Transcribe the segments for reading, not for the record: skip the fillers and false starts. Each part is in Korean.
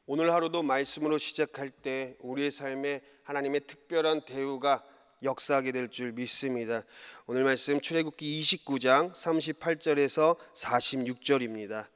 오늘 하루도 말씀으로 시작할 때 우리의 삶에 하나님의 특별한 대우가 역사하게 될 줄 믿습니다. 오늘 말씀 출애굽기 29장 38절에서 46절입니다.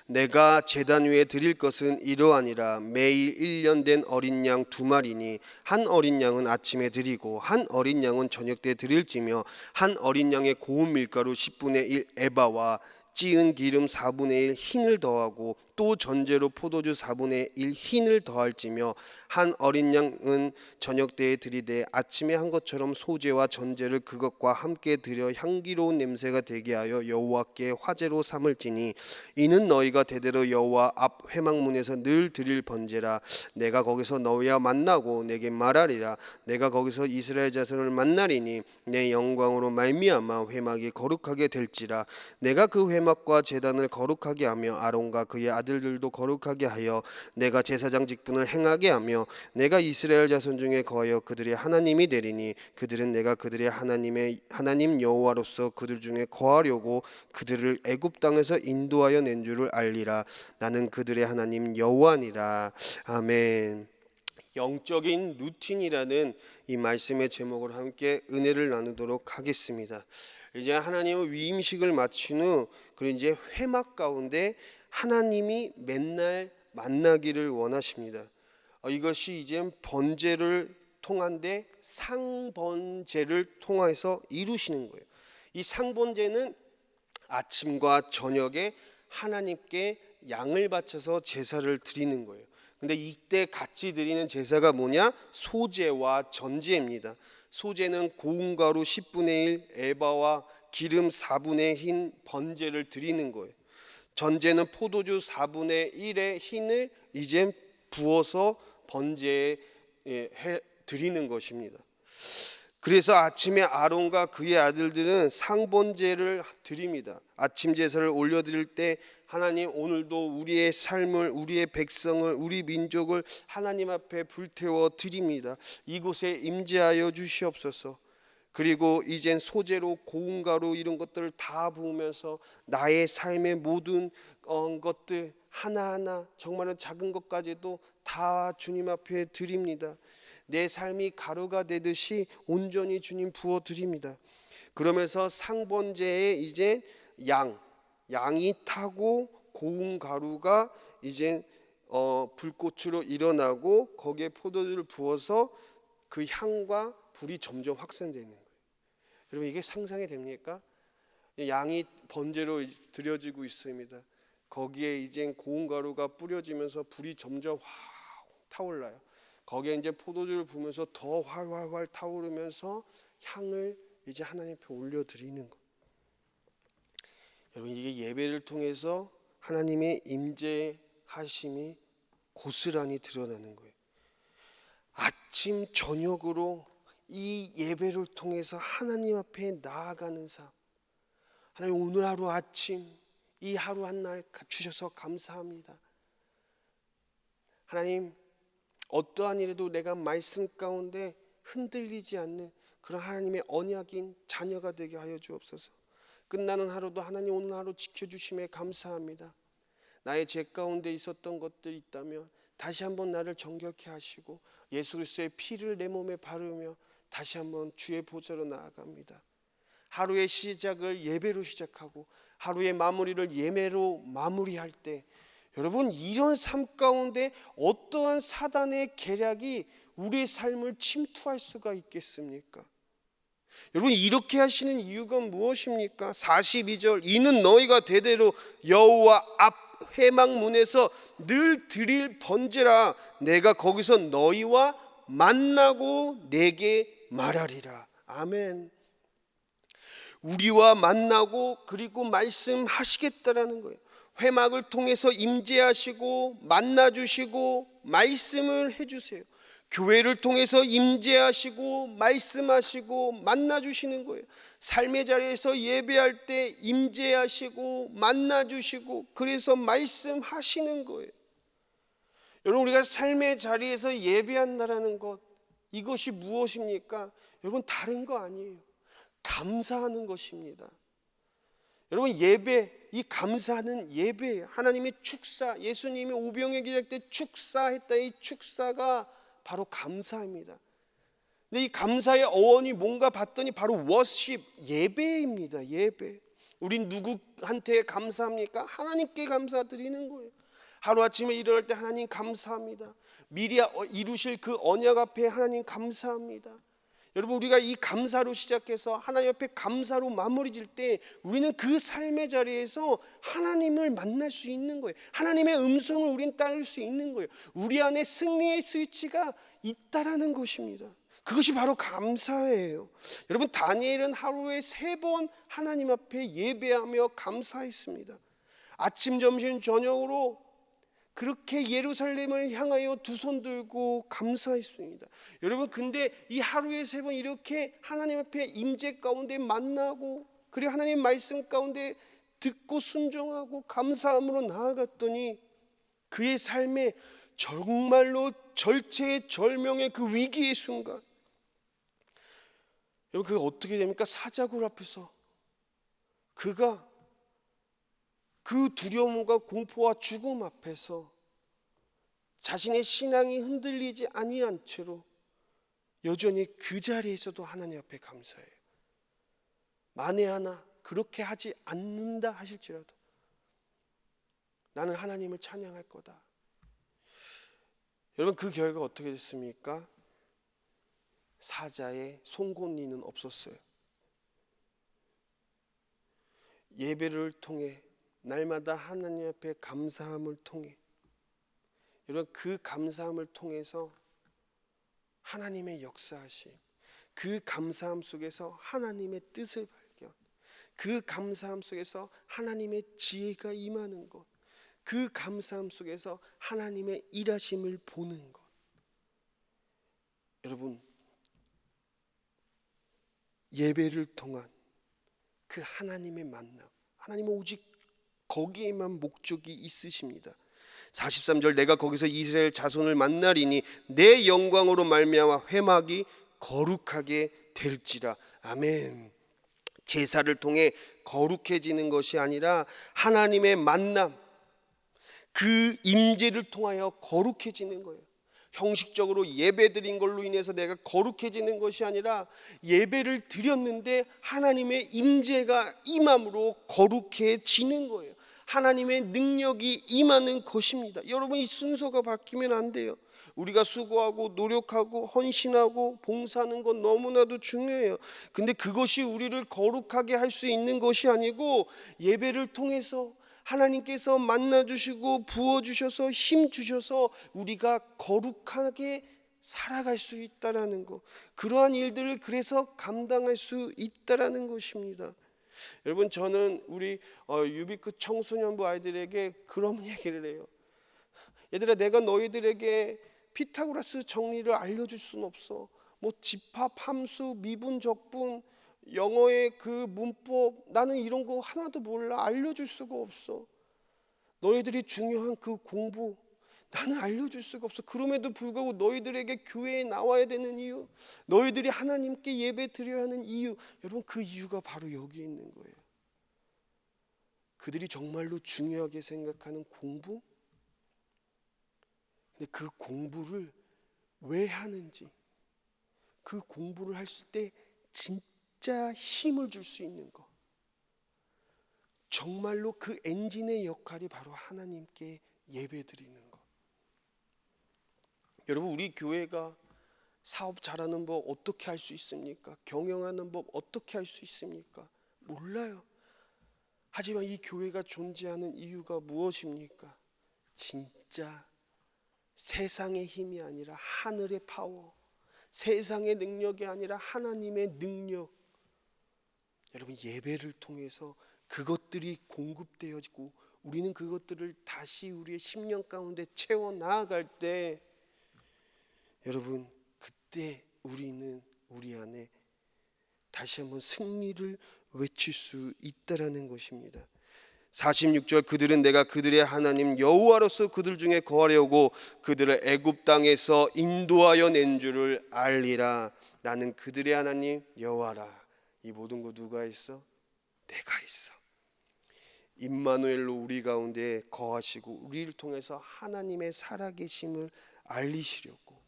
내가 제단 위에 드릴 것은 이러하니라. 매일 1년 된 어린 양 2마리니 한 어린 양은 아침에 드리고 한 어린 양은 저녁 때 드릴지며 한 어린 양의 고운 밀가루 10분의 1 에바와 찌은 기름 4분의 1 흰을 더하고 또 전제로 포도주 4분의 1 흰을 더할지며 한 어린 양은 저녁 때에 드리되 아침에 한 것처럼 소제와 전제를 그것과 함께 드려 향기로운 냄새가 되게 하여 여호와께 화제로 삼을지니 이는 너희가 대대로 여호와 앞 회막문에서 늘 드릴 번제라. 내가 거기서 너희와 만나고 내게 말하리라. 내가 거기서 이스라엘 자손을 만나리니 내 영광으로 말미암아 회막이 거룩하게 될지라. 내가 그 회막과 제단을 거룩하게 하며 아론과 그의 아들들도 거룩하게 하여 내가 제사장 직분을 행하게 하며 내가 이스라엘 자손 중에 거하여 그들의 하나님이 되리니 그들은 내가 그들의 하나님 여호와로서 그들 중에 거하려고 그들을 애굽 땅에서 인도하여 낸 줄을 알리라. 나는 그들의 하나님 여호와니라. 아멘. 영적인 루틴이라는 이 말씀의 제목으로 함께 은혜를 나누도록 하겠습니다. 이제 하나님의 위임식을 마친 후 그리고 이제 회막 가운데 하나님이 맨날 만나기를 원하십니다. 이것이 이제 번제를 통한데 상번제를 통해서 이루시는 거예요. 이 상번제는 아침과 저녁에 하나님께 양을 바쳐서 제사를 드리는 거예요. 근데 이때 같이 드리는 제사가 뭐냐? 소제와 전제입니다. 소제는 고운 가루 10분의 1 에바와 기름 4분의 흰 번제를 드리는 거예요. 전제는 포도주 4분의 1의 흰을 이제 부어서 번제에 드리는 것입니다. 그래서 아침에 아론과 그의 아들들은 상번제를 드립니다. 아침 제사를 올려드릴 때 하나님 오늘도 우리의 삶을, 우리의 백성을, 우리 민족을 하나님 앞에 불태워 드립니다. 이곳에 임재하여 주시옵소서. 그리고 이젠 소재로 고운 가루 이런 것들을 다 부으면서 나의 삶의 모든 것들 하나하나 정말은 작은 것까지도 다 주님 앞에 드립니다. 내 삶이 가루가 되듯이 온전히 주님 부어 드립니다. 그러면서 상번제에 이제 양이 타고 고운 가루가 이제 불꽃으로 일어나고 거기에 포도주를 부어서 그 향과 불이 점점 확산되는 거예요. 여러분 이게 상상이 됩니까? 양이 번제로 드려지고 있습니다. 거기에 이제 고운 가루가 뿌려지면서 불이 점점 확 타올라요. 거기에 이제 포도주를 부으면서 더 활활활 타오르면서 향을 이제 하나님 앞에 올려드리는 것. 여러분 이게 예배를 통해서 하나님의 임재하심이 고스란히 드러나는 거예요. 아침 저녁으로 이 예배를 통해서 하나님 앞에 나아가는 삶. 하나님 오늘 하루 아침 이 하루 한 날 주셔서 감사합니다. 하나님 어떠한 일에도 내가 말씀 가운데 흔들리지 않는 그런 하나님의 언약인 자녀가 되게 하여 주옵소서. 끝나는 하루도 하나님 오늘 하루 지켜주심에 감사합니다. 나의 죄 가운데 있었던 것들이 있다면 다시 한번 나를 정결케 하시고 예수 그리스도의 피를 내 몸에 바르며 다시 한번 주의 보좌로 나아갑니다. 하루의 시작을 예배로 시작하고 하루의 마무리를 예배로 마무리할 때 여러분 이런 삶 가운데 어떠한 사단의 계략이 우리의 삶을 침투할 수가 있겠습니까? 여러분 이렇게 하시는 이유가 무엇입니까? 42절 이는 너희가 대대로 여호와 앞 회막문에서 늘 드릴 번제라. 내가 거기서 너희와 만나고 내게 말하리라. 아멘. 우리와 만나고 그리고 말씀하시겠다라는 거예요. 회막을 통해서 임재하시고 만나주시고 말씀을 해주세요. 교회를 통해서 임재하시고 말씀하시고 만나주시는 거예요. 삶의 자리에서 예배할 때 임재하시고 만나주시고 그래서 말씀하시는 거예요. 여러분 우리가 삶의 자리에서 예배한다라는 것 이것이 무엇입니까? 여러분 다른 거 아니에요. 감사하는 것입니다. 여러분 예배 이 감사하는 예배, 하나님의 축사, 예수님이 오병이어 기절 때 축사했다. 이 축사가 바로 감사입니다. 근데 이 감사의 어원이 뭔가 봤더니 바로 워십, 예배입니다. 예배. 우린 누구한테 감사합니까? 하나님께 감사드리는 거예요. 하루아침에 일어날 때 하나님 감사합니다. 미리 이루실 그 언약 앞에 하나님 감사합니다. 여러분, 우리가 이 감사로 시작해서 하나님 앞에 감사로 마무리 질 때 우리는 그 삶의 자리에서 하나님을 만날 수 있는 거예요. 하나님의 음성을 우린 따를 수 있는 거예요. 우리 안에 승리의 스위치가 있다라는 것입니다. 그것이 바로 감사예요. 여러분, 다니엘은 하루에 3번 하나님 앞에 예배하며 감사했습니다. 아침, 점심, 저녁으로 그렇게 예루살렘을 향하여 두 손 들고 감사했습니다. 여러분, 근데 이 하루에 3번 이렇게 하나님 앞에 임재 가운데 만나고, 그리고 하나님 말씀 가운데 듣고 순종하고 감사함으로 나아갔더니 그의 삶에 정말로 절체절명의 그 위기의 순간, 여러분, 그게 어떻게 됩니까? 사자굴 앞에서 그가 그 두려움과 공포와 죽음 앞에서 자신의 신앙이 흔들리지 아니한 채로 여전히 그 자리에서도 하나님 앞에 감사해요. 만에 하나 그렇게 하지 않는다 하실지라도 나는 하나님을 찬양할 거다. 여러분, 그 결과 어떻게 됐습니까? 사자의 송곳니는 없었어요. 예배를 통해, 날마다 하나님 앞에 감사함을 통해, 여러분, 그 감사함을 통해서 하나님의 역사하심, 그 감사함 속에서 하나님의 뜻을 발견, 그 감사함 속에서 하나님의 지혜가 임하는 것, 그 감사함 속에서 하나님의 일하심을 보는 것. 여러분, 예배를 통한 그 하나님의 만남, 하나님은 오직 거기에만 목적이 있으십니다. 43절, 내가 거기서 이스라엘 자손을 만나리니 내 영광으로 말미암아 회막이 거룩하게 될지라. 아멘. 제사를 통해 거룩해지는 것이 아니라 하나님의 만남, 그 임재를 통하여 거룩해지는 거예요. 형식적으로 예배 드린 걸로 인해서 내가 거룩해지는 것이 아니라 예배를 드렸는데 하나님의 임재가 임함으로 거룩해지는 거예요. 하나님의 능력이 임하는 것입니다. 여러분, 이 순서가 바뀌면 안 돼요. 우리가 수고하고 노력하고 헌신하고 봉사하는 건 너무나도 중요해요. 근데 그것이 우리를 거룩하게 할 수 있는 것이 아니고, 예배를 통해서 하나님께서 만나주시고 부어주셔서 힘주셔서 우리가 거룩하게 살아갈 수 있다라는 것, 그러한 일들을 그래서 감당할 수 있다라는 것입니다. 여러분, 저는 우리 유비크 청소년부 아이들에게 그런 얘기를 해요. 얘들아, 내가 너희들에게 피타고라스 정리를 알려줄 수는 없어. 뭐 집합, 함수, 미분, 적분, 영어의 그 문법, 나는 이런 거 하나도 몰라. 알려줄 수가 없어. 너희들이 중요한 그 공부, 나는 알려줄 수가 없어. 그럼에도 불구하고 너희들에게 교회에 나와야 되는 이유, 너희들이 하나님께 예배 드려야 하는 이유, 여러분, 그 이유가 바로 여기 있는 거예요. 그들이 정말로 중요하게 생각하는 공부, 근데 그 공부를 왜 하는지, 그 공부를 할 때 진짜 힘을 줄 수 있는 것, 정말로 그 엔진의 역할이 바로 하나님께 예배드리는 것. 여러분, 우리 교회가 사업 잘하는 법 어떻게 할 수 있습니까? 경영하는 법 어떻게 할 수 있습니까? 몰라요. 하지만 이 교회가 존재하는 이유가 무엇입니까? 진짜 세상의 힘이 아니라 하늘의 파워, 세상의 능력이 아니라 하나님의 능력. 여러분, 예배를 통해서 그것들이 공급되어지고 우리는 그것들을 다시 우리의 심령 가운데 채워 나아갈 때, 여러분, 그때 우리는 우리 안에 다시 한번 승리를 외칠 수 있다라는 것입니다. 46절, 그들은 내가 그들의 하나님 여호와로서 그들 중에 거하려고 그들을 애굽 땅에서 인도하여 낸 줄을 알리라. 나는 그들의 하나님 여호와라. 이 모든 거 누가 있어? 내가 있어. 임마누엘로 우리 가운데 거하시고 우리를 통해서 하나님의 살아계심을 알리시려고.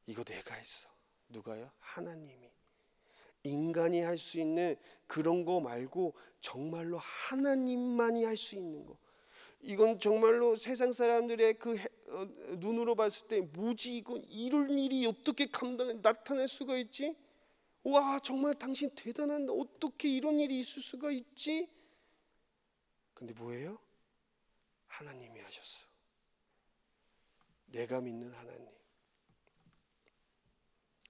이거 내가 했어. 누가요? 하나님이. 인간이 할 수 있는 그런 거 말고 정말로 하나님만이 할 수 있는 거. 이건 정말로 세상 사람들의 눈으로 봤을 때 뭐지, 이건 이런 일이 어떻게 나타날 수가 있지? 와, 정말 당신 대단한데 어떻게 이런 일이 있을 수가 있지? 근데 뭐예요? 하나님이 하셨어. 내가 믿는 하나님.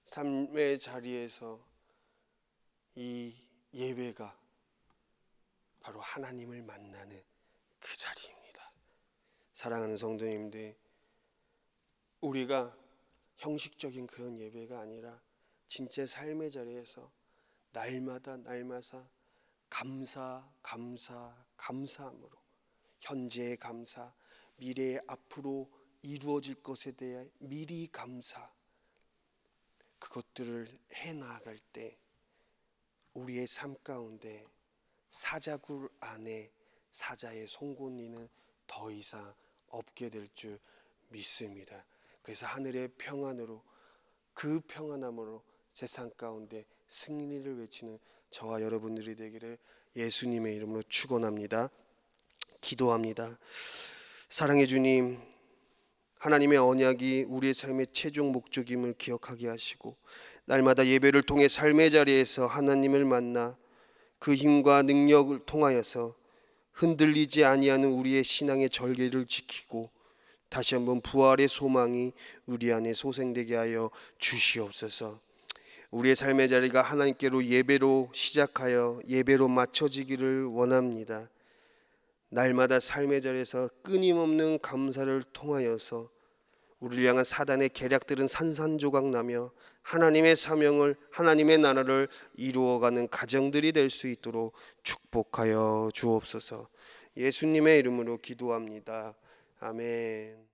삶의 자리에서 이 예배가 바로 하나님을 만나는 그 자리입니다. 사랑하는 성도님들, 우리가 형식적인 그런 예배가 아니라 진짜 삶의 자리에서 날마다 감사함으로, 현재의 감사, 미래의 앞으로 이루어질 것에 대해 미리 감사, 그것들을 해나갈 때 우리의 삶 가운데 사자굴 안에 사자의 송곳니는 더 이상 없게 될 줄 믿습니다. 그래서 하늘의 평안으로, 그 평안함으로 세상 가운데 승리를 외치는 저와 여러분들이 되기를 예수님의 이름으로 축원합니다. 기도합니다. 사랑해 주님, 하나님의 언약이 우리의 삶의 최종 목적임을 기억하게 하시고 날마다 예배를 통해 삶의 자리에서 하나님을 만나 그 힘과 능력을 통하여서 흔들리지 아니하는 우리의 신앙의 절개를 지키고 다시 한번 부활의 소망이 우리 안에 소생되게 하여 주시옵소서. 우리의 삶의 자리가 하나님께로 예배로 시작하여 예배로 맞춰지기를 원합니다. 날마다 삶의 자리에서 끊임없는 감사를 통하여서 우리를 향한 사단의 계략들은 산산조각 나며 하나님의 사명을, 하나님의 나라를 이루어가는 가정들이 될 수 있도록 축복하여 주옵소서. 예수님의 이름으로 기도합니다. 아멘.